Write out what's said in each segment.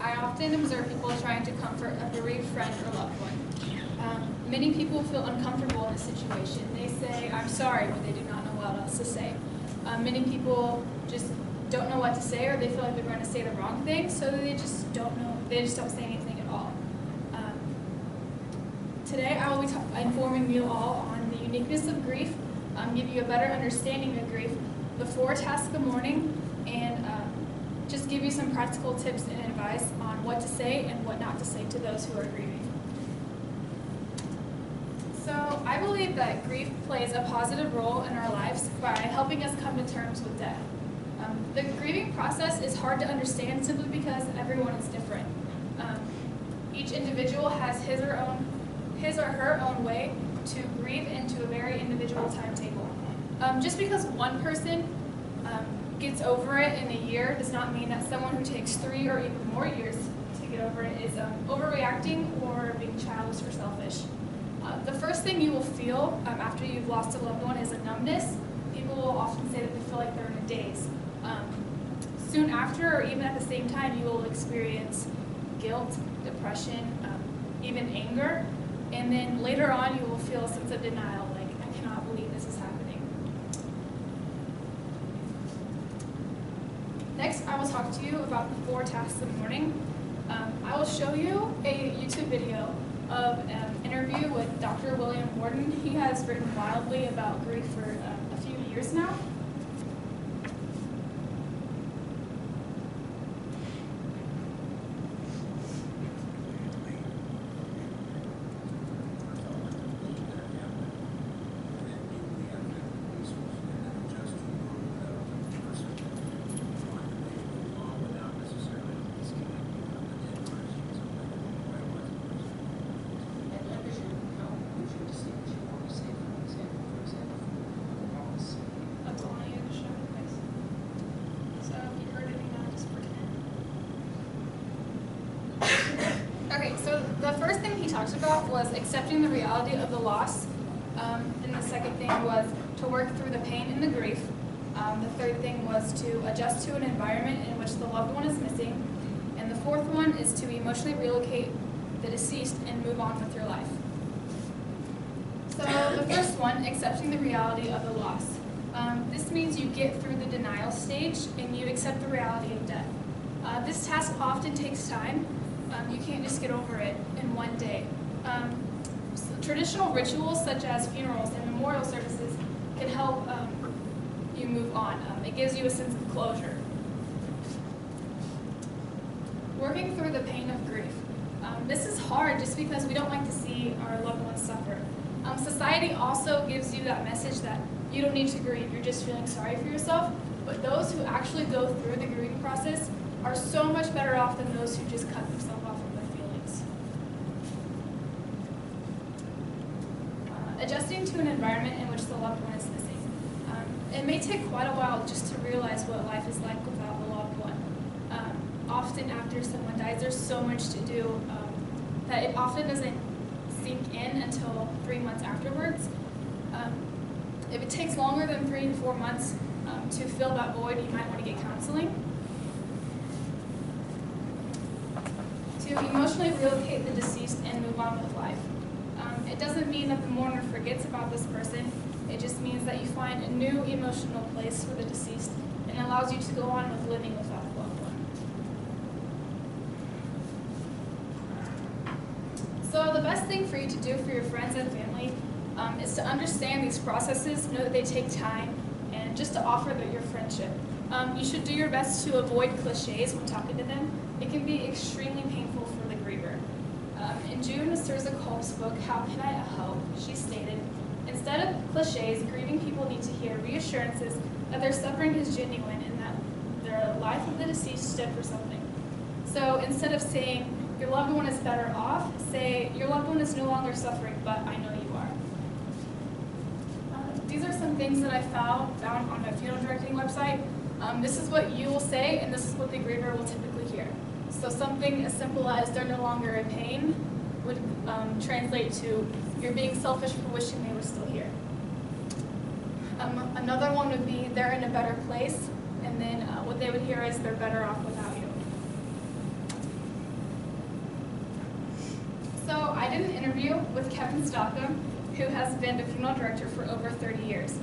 I often observe people trying to comfort a bereaved friend or loved one. Many people feel uncomfortable in this situation. They say, "I'm sorry," when they do not know what else to say. Many people just don't know what to say, or they feel like they're going to say the wrong thing, so they just don't know. They just don't say anything at all. Today, I will be informing you all on the uniqueness of grief, give you a better understanding of grief, the 4 tasks of mourning, and just give you some practical tips and advice on what to say and what not to say to those who are grieving. So I believe that grief plays a positive role in our lives by helping us come to terms with death. The grieving process is hard to understand simply because everyone is different. Each individual has his or her own way to grieve into a very individual timetable. Just because one person gets over it in a year does not mean that someone who takes 3 or even more years to get over it is overreacting or being childish or selfish. The first thing you will feel after you've lost a loved one is a numbness. People will often say that they feel like they're in a daze. Soon after, or even at the same time, you will experience guilt, depression, even anger, and then later on you will feel a sense of denial, like, I cannot believe this is happening. Next, I will talk to you about the 4 tasks of mourning. I will show you a YouTube video of an interview with Dr. William Warden. He has written wildly about grief for a few years now. Okay, so the first thing he talked about was accepting the reality of the loss. And the second thing was to work through the pain and the grief. The third thing was to adjust to an environment in which the loved one is missing. And the fourth one is to emotionally relocate the deceased and move on with your life. So the first one, accepting the reality of the loss. This means you get through the denial stage and you accept the reality of death. This task often takes time. You can't just get over it in one day. So traditional rituals such as funerals and memorial services can help you move on. It gives you a sense of closure. Working through the pain of grief. This is hard just because we don't like to see our loved ones suffer. Society also gives you that message that you don't need to grieve, you're just feeling sorry for yourself. But those who actually go through the grieving process are so much better off than those who just cut themselves off from their feelings. Adjusting to an environment in which the loved one is missing. It may take quite a while just to realize what life is like without the loved one. Often after someone dies, there's so much to do that it often doesn't sink in until 3 months afterwards. If it takes longer than 3 to 4 months to fill that void, you might want to get counseling. To emotionally relocate the deceased and move on with life. It doesn't mean that the mourner forgets about this person. It just means that you find a new emotional place for the deceased and allows you to go on with living without the loved one. So the best thing for you to do for your friends and family is to understand these processes, know that they take time, and just to offer your friendship. You should do your best to avoid cliches when talking to them. It can be extremely painful for the griever. In June, Sturza Culp spoke, "How can I help?" She stated, "Instead of cliches, grieving people need to hear reassurances that their suffering is genuine and that the life of the deceased stood for something." So instead of saying, "Your loved one is better off," say, "Your loved one is no longer suffering, but I know you are." These are some things that I found on my funeral directing website. This is what you will say, and this is what the griever will typically hear. So something as simple as "they're no longer in pain" would translate to "you're being selfish for wishing they were still here." Another one would be "they're in a better place," and then what they would hear is "they're better off without you." did an interview with Kevin Stockham, who has been the funeral director for over 30 years.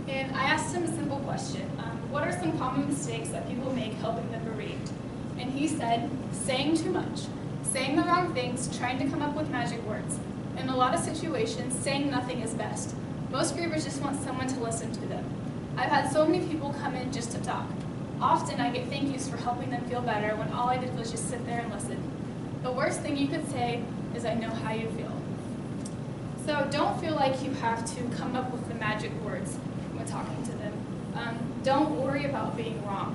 And I asked him a simple question. What are some common mistakes that people make helping the bereaved? And he said, saying too much, saying the wrong things, trying to come up with magic words. In a lot of situations, saying nothing is best. Most grievers just want someone to listen to them. I've had so many people come in just to talk. Often I get thank yous for helping them feel better when all I did was just sit there and listen. The worst thing you could say is, I know how you feel. So don't feel like you have to come up with the magic words when talking to them. Don't worry about being wrong.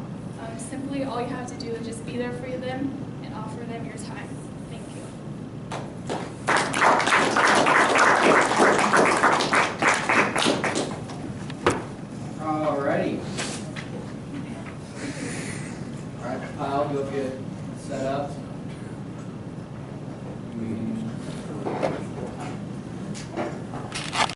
Simply all you have to do is just be there for them and offer them your time. Thank you. Alrighty. Alright, Kyle, you'll get set up.